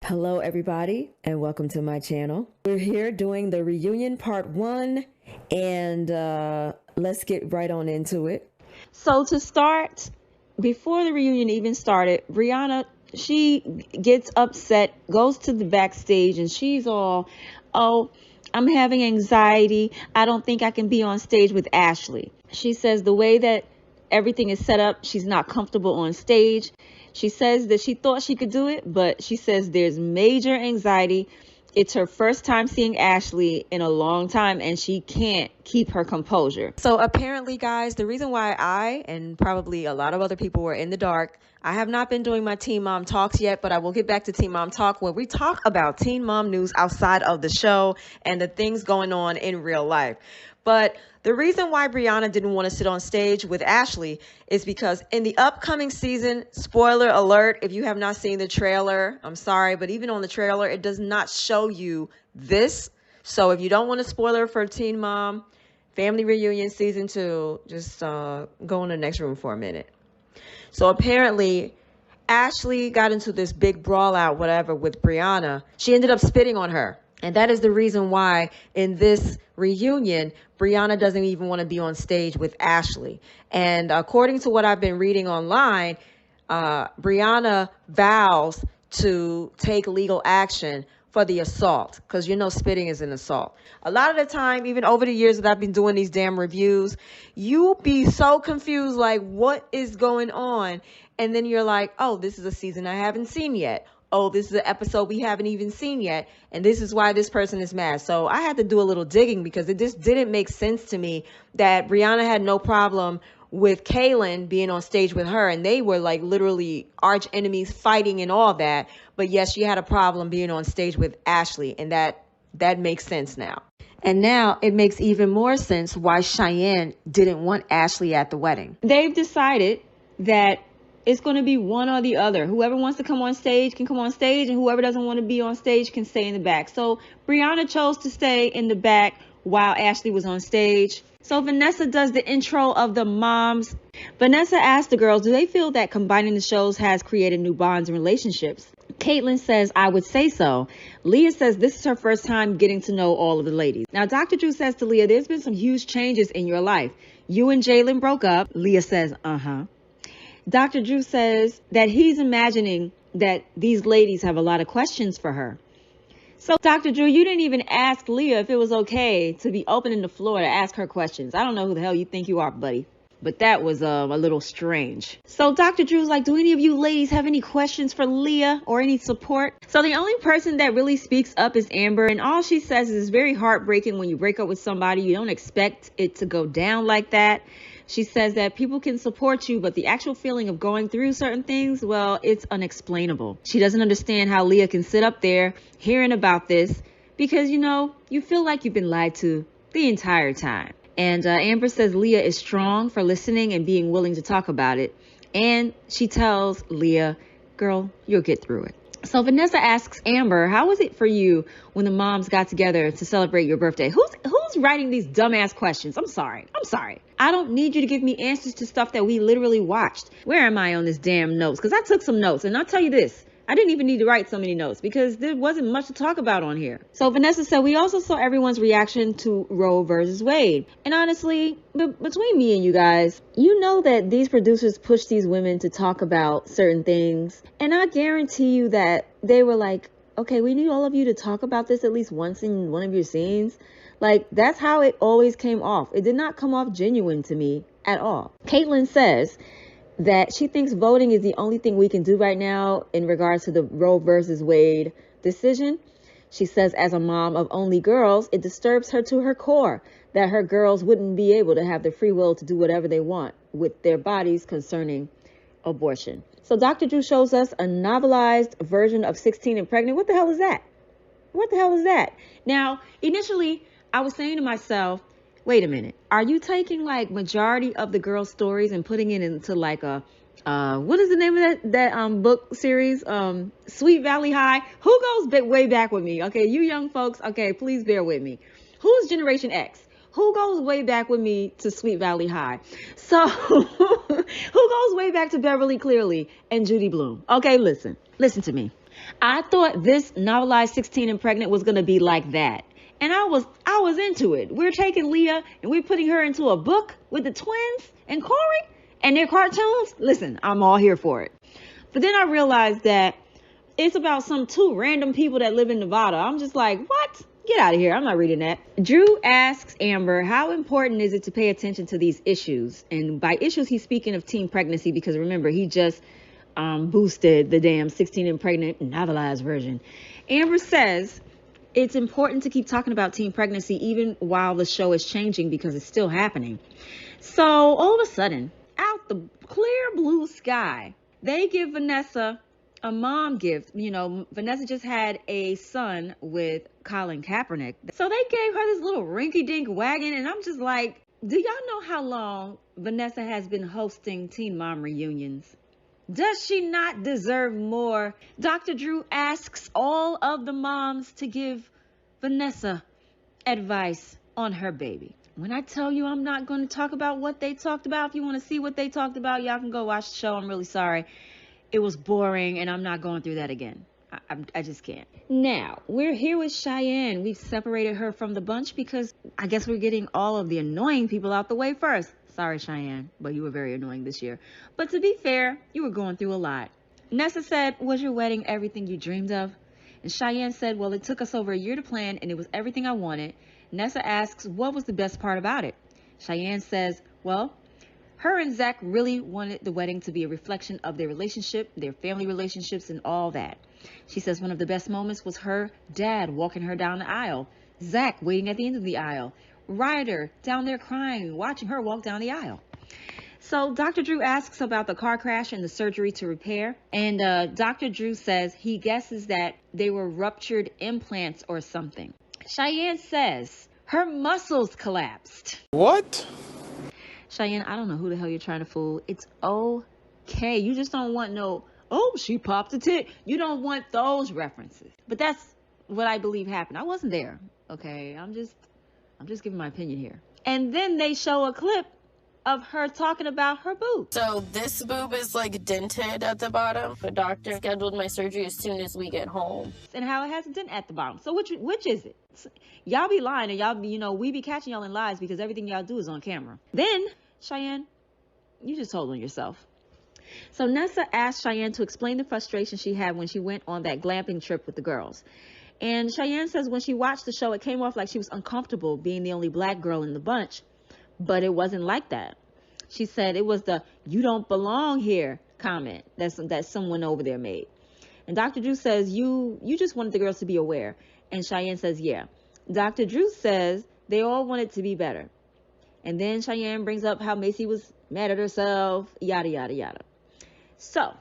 Hello everybody and welcome to my channel. We're here doing the reunion part 1 and let's get right on into it. So to start, before the reunion even started, Brianna, she gets upset, goes to the backstage, and she's all, oh, I'm having anxiety. I don't think I can be on stage with Ashley. She says the way that everything is set up, she's not comfortable on stage. She says that she thought she could do it, but she says there's major anxiety. It's her first time seeing Ashley in a long time, and she can't keep her composure. So apparently, guys, the reason why I and probably a lot of other people were in the dark, I have not been doing my Teen Mom Talks yet, but I will get back to Teen Mom Talk where we talk about teen mom news outside of the show and the things going on in real life. But the reason why Brianna didn't want to sit on stage with Ashley is because in the upcoming season, spoiler alert, if you have not seen the trailer, I'm sorry, but even on the trailer, it does not show you this. So if you don't want a spoiler for Teen Mom Family Reunion Season 2, just go in the next room for a minute. So apparently, Ashley got into this big brawl out, whatever, with Brianna. She ended up spitting on her. And that is the reason why in this reunion, Brianna doesn't even want to be on stage with Ashley. And according to what I've been reading online, Brianna vows to take legal action for the assault, because you know spitting is an assault. A lot of the time, even over the years that I've been doing these damn reviews, you'll be so confused, like, what is going on? And then you're like, oh, this is a season I haven't seen yet. Oh, this is an episode we haven't even seen yet, and this is why this person is mad. So I had to do a little digging because it just didn't make sense to me that Brianna had no problem with Kaylin being on stage with her, and they were like literally arch enemies fighting and all that. But yes, she had a problem being on stage with Ashley, and that makes sense now. And now it makes even more sense why Cheyenne didn't want Ashley at the wedding. They've decided that it's going to be one or the other. Whoever wants to come on stage can come on stage, and whoever doesn't want to be on stage can stay in the back. So Brianna chose to stay in the back while Ashley was on stage. So Vanessa does the intro of the moms. Vanessa asked the girls, do they feel that combining the shows has created new bonds and relationships? Caitlin says, I would say so. Leah says this is her first time getting to know all of the ladies. Now, Dr. Drew says to Leah, there's been some huge changes in your life. You and Jalen broke up. Leah says, uh-huh. Dr. Drew says that he's imagining that these ladies have a lot of questions for her. So, Dr. Drew, you didn't even ask Leah if it was okay to be opening the floor to ask her questions. I don't know who the hell you think you are, buddy. But that was a little strange. So Dr. Drew's like, do any of you ladies have any questions for Leah or any support? So the only person that really speaks up is Amber. And all she says is it's very heartbreaking when you break up with somebody. You don't expect it to go down like that. She says that people can support you, but the actual feeling of going through certain things, well, it's unexplainable. She doesn't understand how Leah can sit up there hearing about this because, you know, you feel like you've been lied to the entire time. And Amber says Leah is strong for listening and being willing to talk about it. And she tells Leah, girl, you'll get through it. So Vanessa asks Amber, how was it for you when the moms got together to celebrate your birthday? Who's writing these dumbass questions? I'm sorry. I don't need you to give me answers to stuff that we literally watched. Where am I on this damn notes? Because I took some notes, and I'll tell you this. I didn't even need to write so many notes because there wasn't much to talk about on here. So Vanessa said, we also saw everyone's reaction to Roe versus Wade. And honestly, between me and you guys, you know that these producers push these women to talk about certain things. And I guarantee you that they were like, okay, we need all of you to talk about this at least once in one of your scenes. Like, that's how it always came off. It did not come off genuine to me at all. Caitlin says that she thinks voting is the only thing we can do right now in regards to the Roe versus Wade decision. She says as a mom of only girls, it disturbs her to her core that her girls wouldn't be able to have the free will to do whatever they want with their bodies concerning abortion. So Dr. Drew shows us a novelized version of 16 and Pregnant. What the hell is that? What the hell is that? Now, initially, I was saying to myself, wait a minute, are you taking like majority of the girls' stories and putting it into like a, what is the name of that book series? Sweet Valley High. Who goes way back with me? Okay, you young folks, okay, please bear with me. Who's Generation X? Who goes way back with me to Sweet Valley High? So who goes way back to Beverly Clearly and Judy Bloom? Okay, listen to me. I thought this novelized 16 and Pregnant was going to be like that. And I was into it. We're taking Leah and we're putting her into a book with the twins and Corey and their cartoons. Listen, I'm all here for it. But then I realized that it's about some two random people that live in Nevada. I'm just like, what? Get out of here. I'm not reading that. Drew asks Amber, how important is it to pay attention to these issues? And by issues, he's speaking of teen pregnancy, because remember, he just boosted the damn 16 and Pregnant novelized version. Amber says it's important to keep talking about teen pregnancy even while the show is changing, because it's still happening. So all of a sudden, out the clear blue sky, they give Vanessa a mom gift. You know, Vanessa just had a son with Colin Kaepernick. So they gave her this little rinky-dink wagon, and I'm just like, do y'all know how long Vanessa has been hosting Teen Mom reunions? Does she not deserve more? Dr. Drew asks all of the moms to give Vanessa advice on her baby. When I tell you I'm not going to talk about what they talked about, if you want to see what they talked about, y'all can go watch the show. I'm really sorry. It was boring, and I'm not going through that again. I just can't. Now, we're here with Cheyenne. We've separated her from the bunch because I guess we're getting all of the annoying people out the way first. Sorry, Cheyenne, but you were very annoying this year. But to be fair, you were going through a lot. Nessa said, was your wedding everything you dreamed of? And Cheyenne said, well, it took us over a year to plan, and it was everything I wanted. Nessa asks, what was the best part about it? Cheyenne says, well, her and Zach really wanted the wedding to be a reflection of their relationship, their family relationships, and all that. She says one of the best moments was her dad walking her down the aisle, Zach waiting at the end of the aisle, Ryder down there crying, watching her walk down the aisle. So Dr. Drew asks about the car crash and the surgery to repair. And Dr. Drew says he guesses that they were ruptured implants or something. Cheyenne says her muscles collapsed. What? Cheyenne, I don't know who the hell you're trying to fool. It's okay. You just don't want no, oh, she popped a tit. You don't want those references. But that's what I believe happened. I wasn't there. Okay. I'm just giving my opinion here. And then they show a clip of her talking about her boob. So this boob is like dented at the bottom. The doctor scheduled my surgery as soon as we get home. And how it has a dent at the bottom. So which is it? Y'all be lying, and y'all be, you know, we be catching y'all in lies because everything y'all do is on camera. Then, Cheyenne, you just told on yourself. So Nessa asked Cheyenne to explain the frustration she had when she went on that glamping trip with the girls. And Cheyenne says when she watched the show, it came off like she was uncomfortable being the only black girl in the bunch. But it wasn't like that. She said it was the "you don't belong here" comment that someone over there made. And Dr. Drew says you just wanted the girls to be aware. And Cheyenne says, yeah. Dr. Drew says they all wanted to be better. And then Cheyenne brings up how Macy was mad at herself, yada, yada, yada. So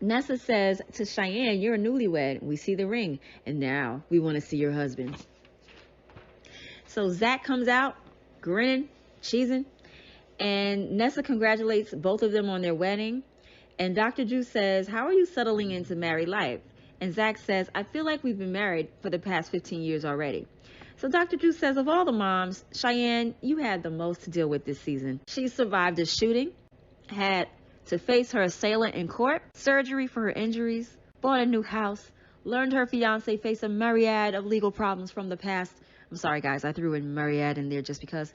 Nessa says to Cheyenne, you're a newlywed. We see the ring. And now we want to see your husband. So Zach comes out, grinning, cheesing. And Nessa congratulates both of them on their wedding. And Dr. Drew says, how are you settling into married life? And Zach says, I feel like we've been married for the past 15 years already. So Dr. Drew says, of all the moms, Cheyenne, you had the most to deal with this season. She survived a shooting, had to face her assailant in court, surgery for her injuries, bought a new house, learned her fiance faced a myriad of legal problems from the past. I'm sorry, guys, I threw in myriad in there just because.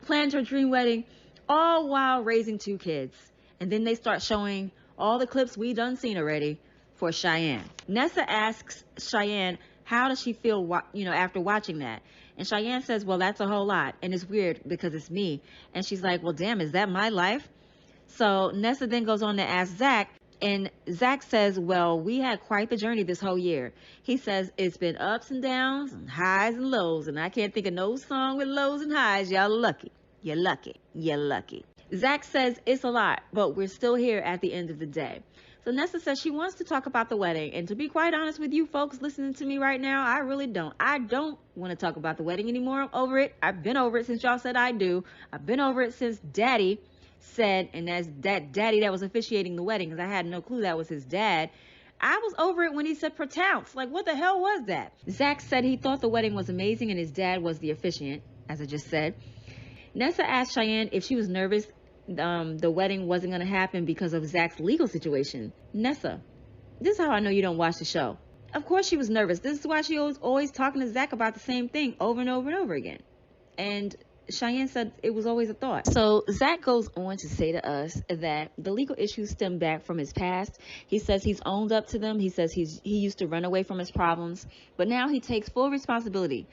Planned her dream wedding, all while raising 2 kids. And then they start showing all the clips we done seen already for Cheyenne. Nessa asks Cheyenne, how does she feel, after watching that? And Cheyenne says, well, that's a whole lot. And it's weird because it's me. And she's like, well, damn, is that my life? So Nessa then goes on to ask Zach. And Zach says, well, we had quite the journey this whole year. He says, it's been ups and downs and highs and lows. And I can't think of no song with lows and highs. Y'all lucky. You're lucky. You're lucky. Zach says it's a lot, but we're still here at the end of the day. So Nessa says she wants to talk about the wedding. And to be quite honest with you folks listening to me right now, I really don't. I don't want to talk about the wedding anymore. I'm over it. I've been over it since y'all said I do. I've been over it since Daddy said, and that's that Daddy that was officiating the wedding, because I had no clue that was his dad. I was over it when he said pronounce. Like, what the hell was that? Zach said he thought the wedding was amazing and his dad was the officiant, as I just said. Nessa asked Cheyenne if she was nervous the wedding wasn't going to happen because of Zach's legal situation. Nessa, This is how I know you don't watch the show. Of course she was nervous. This is why she was always talking to Zach about the same thing over and over and over again. And Cheyenne said it was always a thought. So Zach goes on to say to us that the legal issues stem back from his past. He says he's owned up to them. He says he used to run away from his problems, but now he takes full responsibility.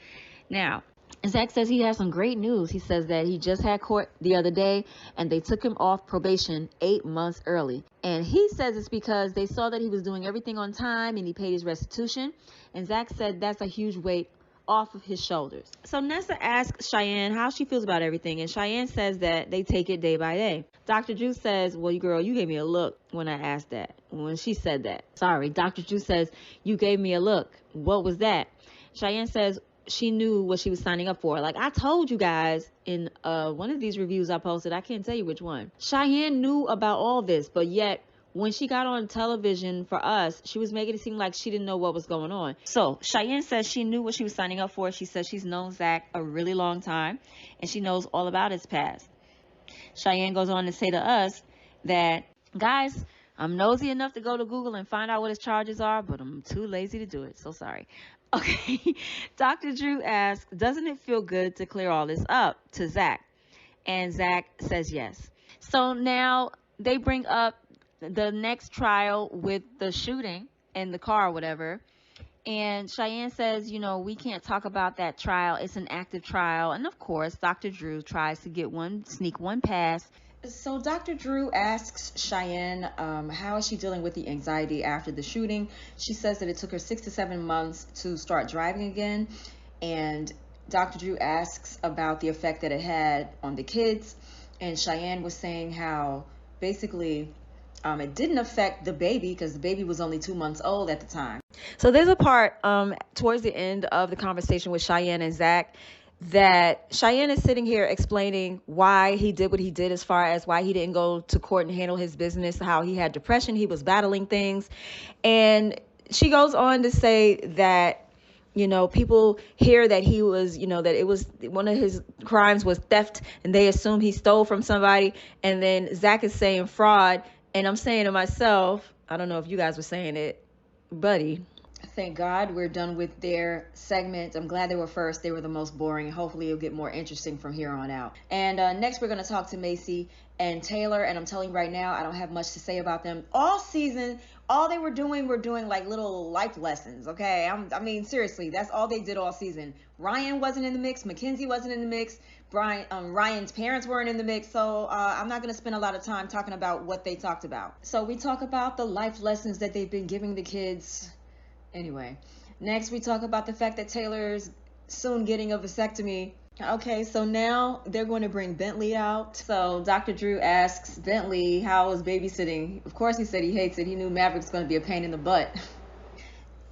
Now, Zach says he has some great news. He says that he just had court the other day and they took him off probation 8 months early. And he says it's because they saw that he was doing everything on time and he paid his restitution. And Zach said that's a huge weight off of his shoulders. So Nessa asks Cheyenne how she feels about everything, and Cheyenne says that they take it day by day. Dr. Drew says, well, girl, you gave me a look when I asked that, when she said that. Sorry, Dr. Drew says, you gave me a look. What was that? Cheyenne says she knew what she was signing up for. Like I told you guys in one of these reviews I posted, I can't tell you which one. Cheyenne knew about all this, but yet when she got on television for us, she was making it seem like she didn't know what was going on. So Cheyenne says she knew what she was signing up for. She says she's known Zach a really long time and she knows all about his past. Cheyenne goes on to say to us that, guys, I'm nosy enough to go to Google and find out what his charges are, but I'm too lazy to do it. So sorry. Okay. Dr. Drew asks, doesn't it feel good to clear all this up to Zach? And Zach says yes. So now they bring up the next trial with the shooting in the car or whatever. And Cheyenne says, you know, we can't talk about that trial. It's an active trial. And of course, Dr. Drew tries to sneak one past. So Dr. Drew asks Cheyenne how is she dealing with the anxiety after the shooting. She says that it took her 6 to 7 months to start driving again. And Dr. Drew asks about the effect that it had on the kids. And Cheyenne was saying how basically it didn't affect the baby because the baby was only 2 months old at the time. So there's a part towards the end of the conversation with Cheyenne and Zach that Cheyenne is sitting here explaining why he did what he did, as far as why he didn't go to court and handle his business, how he had depression, he was battling things. And she goes on to say that, you know, people hear that he was, you know, that it was one of his crimes was theft and they assume he stole from somebody. And then Zach is saying fraud. And I'm saying to myself, I don't know if you guys were saying it, buddy. Thank God we're done with their segment. I'm glad they were first. They were the most boring. Hopefully it'll get more interesting from here on out. And next we're going to talk to Macy and Taylor. And I'm telling you right now, I don't have much to say about them. All season, all they were doing like little life lessons, okay? I mean, seriously, that's all they did all season. Ryan wasn't in the mix. Mackenzie wasn't in the mix. Ryan's parents weren't in the mix. So I'm not going to spend a lot of time talking about what they talked about. So we talk about the life lessons that they've been giving the kids. Anyway, next we talk about the fact that Taylor's soon getting a vasectomy. Okay, so now they're going to bring Bentley out. So Dr. Drew asks Bentley how is babysitting. Of course he said he hates it. He knew Maverick's going to be a pain in the butt.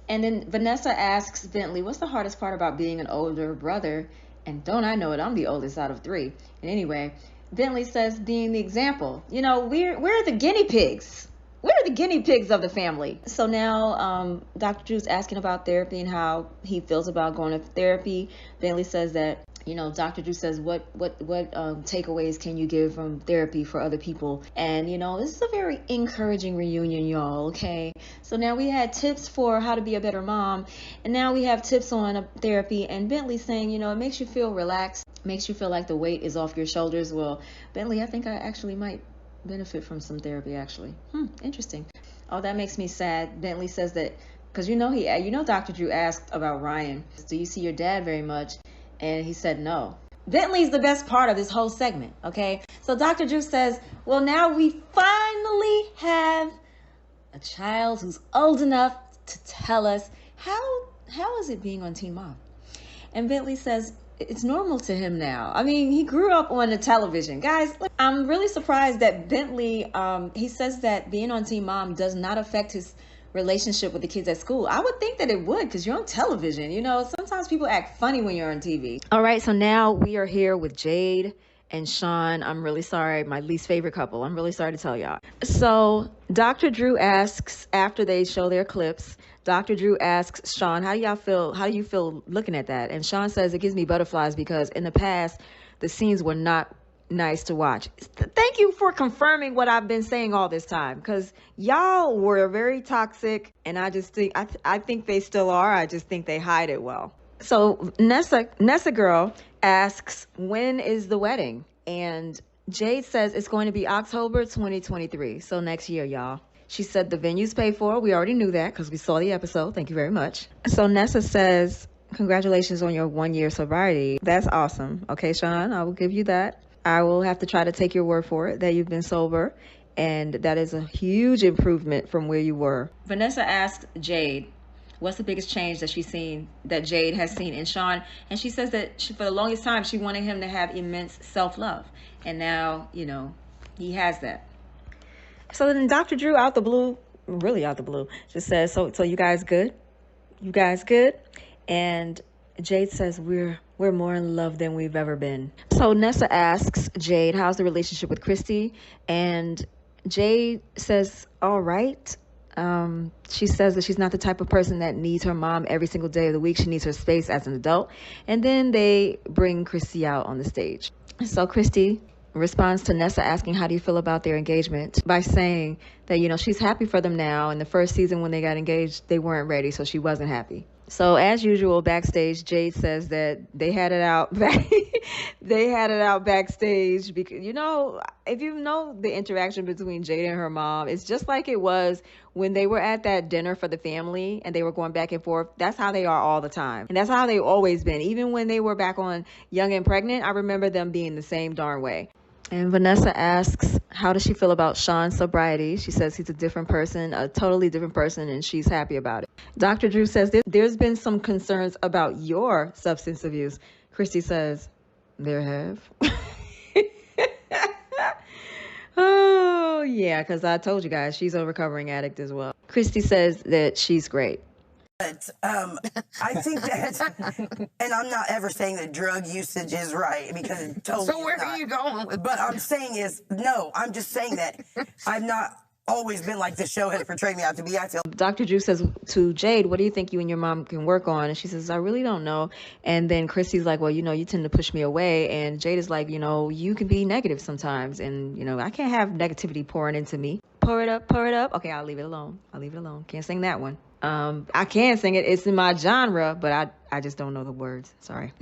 And then Vanessa asks Bentley, what's the hardest part about being an older brother? And don't I know it, I'm the oldest out of 3. And anyway, Bentley says being the example. You know, we're the guinea pigs. We're the guinea pigs of the family. So now Dr. Drew's asking about therapy and how he feels about going to therapy. Bentley says that, you know, Dr. Drew says, what takeaways can you give from therapy for other people? And, you know, this is a very encouraging reunion, y'all, okay? So now we had tips for how to be a better mom. And now we have tips on therapy. And Bentley's saying, you know, it makes you feel relaxed, makes you feel like the weight is off your shoulders. Well, Bentley, I think I actually might benefit from some therapy, actually. Interesting. Oh, that makes me sad. Bentley says that, because you know Dr. Drew asked about Ryan. Do you see your dad very much? And he said no. Bentley's the best part of this whole segment, okay? So Dr. Drew says, well, now we finally have a child who's old enough to tell us how is it being on Teen Mom? And Bentley says, it's normal to him now. I mean, he grew up on the television. Guys, I'm really surprised that Bentley, he says that being on Teen Mom does not affect his relationship with the kids at school. I would think that it would, because you're on television. You know, sometimes people act funny when you're on TV. All right, so now we are here with Jade and Sean. I'm really sorry, my least favorite couple. I'm really sorry to tell y'all. So Dr. Drew asks, after they show their clips, Dr. Drew asks Sean, how do you feel looking at that? And Sean says, it gives me butterflies because in the past, the scenes were not nice to watch. Thank you for confirming what I've been saying all this time, because y'all were very toxic, and I just think I think they still are. I just think they hide it well. So Nessa girl asks, when is the wedding? And Jade says it's going to be October 2023, so next year, y'all. She said the venue's paid for. We already knew that because we saw the episode. Thank you very much. So Nessa says, congratulations on your 1 year sobriety. That's awesome. Okay, Sean, I will give you that. I will have to try to take your word for it that you've been sober, and that is a huge improvement from where you were. Vanessa asked Jade, what's the biggest change that Jade has seen in Sean? And she says that for the longest time, she wanted him to have immense self-love. And now, he has that. So then Dr. Drew, out the blue, really out the blue, just says, so you guys good? You guys good? And Jade says, we're more in love than we've ever been. So Nessa asks Jade, how's the relationship with Christy? And Jade says, all right. She says that she's not the type of person that needs her mom every single day of the week. She needs her space as an adult. And then they bring Christy out on the stage. So Christy responds to Nessa asking, how do you feel about their engagement, by saying that, she's happy for them now. In the first season when they got engaged, they weren't ready, so she wasn't happy. So as usual, backstage, Jade says that they had it out backstage because, if you know the interaction between Jade and her mom, it's just like it was when they were at that dinner for the family and they were going back and forth. That's how they are all the time. And that's how they've always been. Even when they were back on Young and Pregnant, I remember them being the same darn way. And Vanessa asks, how does she feel about Sean's sobriety? She says he's a different person, a totally different person, and she's happy about it. Dr. Drew says there's been some concerns about your substance abuse. Christy says, there have. Oh, yeah, because I told you guys, she's a recovering addict as well. Christy says that she's great. But I think that, and I'm not ever saying that drug usage is right, because it totally So where are you going with But I'm saying is, no, I'm just saying that I've not always been like the show has portrayed me out to be. I feel. Dr. Drew says to Jade, what do you think you and your mom can work on? And she says, I really don't know. And then Christy's like, well, you tend to push me away. And Jade is like, you can be negative sometimes. And, I can't have negativity pouring into me. Pour it up. Okay, I'll leave it alone. Can't sing that one. I can sing it. It's in my genre, but I just don't know the words. Sorry.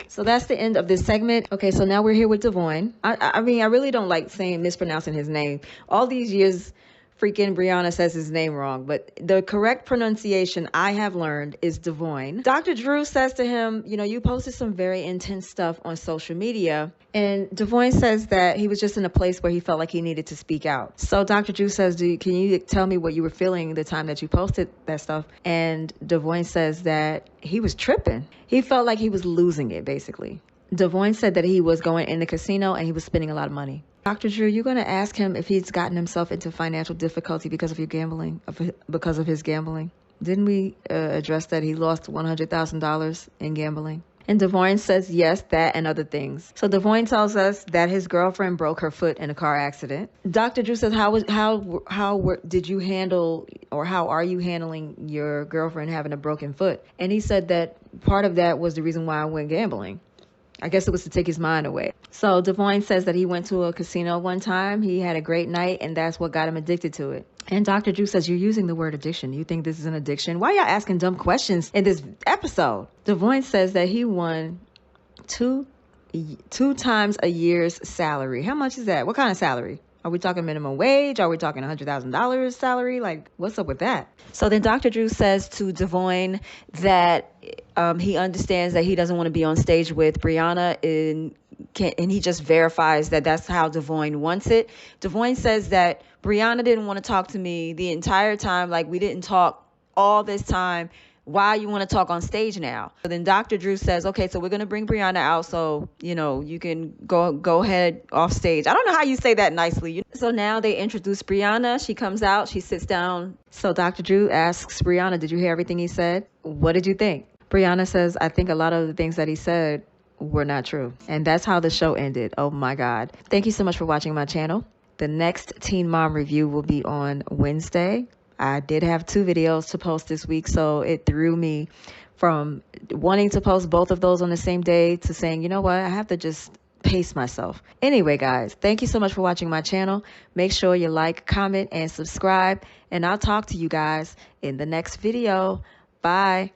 So that's the end of this segment. Okay, so now we're here with Devoin. I mean, I really don't like mispronouncing his name. All these years, freaking Brianna says his name wrong, but the correct pronunciation I have learned is Devoin. Dr. Drew says to him, you posted some very intense stuff on social media. And Devoin says that he was just in a place where he felt like he needed to speak out. So Dr. Drew says, can you tell me what you were feeling the time that you posted that stuff? And Devoin says that he was tripping. He felt like he was losing it, basically. Devoin said that he was going in the casino and he was spending a lot of money. Dr. Drew, you're going to ask him if he's gotten himself into financial difficulty because of his gambling. Didn't we address that he lost $100,000 in gambling? And Devoin says yes, that and other things. So Devoin tells us that his girlfriend broke her foot in a car accident. Dr. Drew says, how did you handle, or how are you handling your girlfriend having a broken foot? And he said that part of that was the reason why I went gambling. I guess it was to take his mind away. So Devoin says that he went to a casino one time. He had a great night, and that's what got him addicted to it. And Dr. Drew says, you're using the word addiction. You think this is an addiction? Why are y'all asking dumb questions in this episode? Devoin says that he won two times a year's salary. How much is that? What kind of salary? Are we talking minimum wage? Are we talking $100,000 salary? Like, what's up with that? So then Dr. Drew says to Devoin that he understands that he doesn't want to be on stage with Brianna, and he just verifies that that's how Devoin wants it. Devoin says that Brianna didn't want to talk to me the entire time. Like, we didn't talk all this time. Why you want to talk on stage now? So then Dr. Drew says, okay, so we're going to bring Brianna out so, you can go ahead off stage. I don't know how you say that nicely. So now they introduce Brianna. She comes out. She sits down. So Dr. Drew asks Brianna, did you hear everything he said? What did you think? Brianna says, I think a lot of the things that he said were not true. And that's how the show ended. Oh my God. Thank you so much for watching my channel. The next Teen Mom review will be on Wednesday. I did have 2 videos to post this week, so it threw me from wanting to post both of those on the same day to saying, you know what, I have to just pace myself. Anyway, guys, thank you so much for watching my channel. Make sure you like, comment, and subscribe. And I'll talk to you guys in the next video. Bye.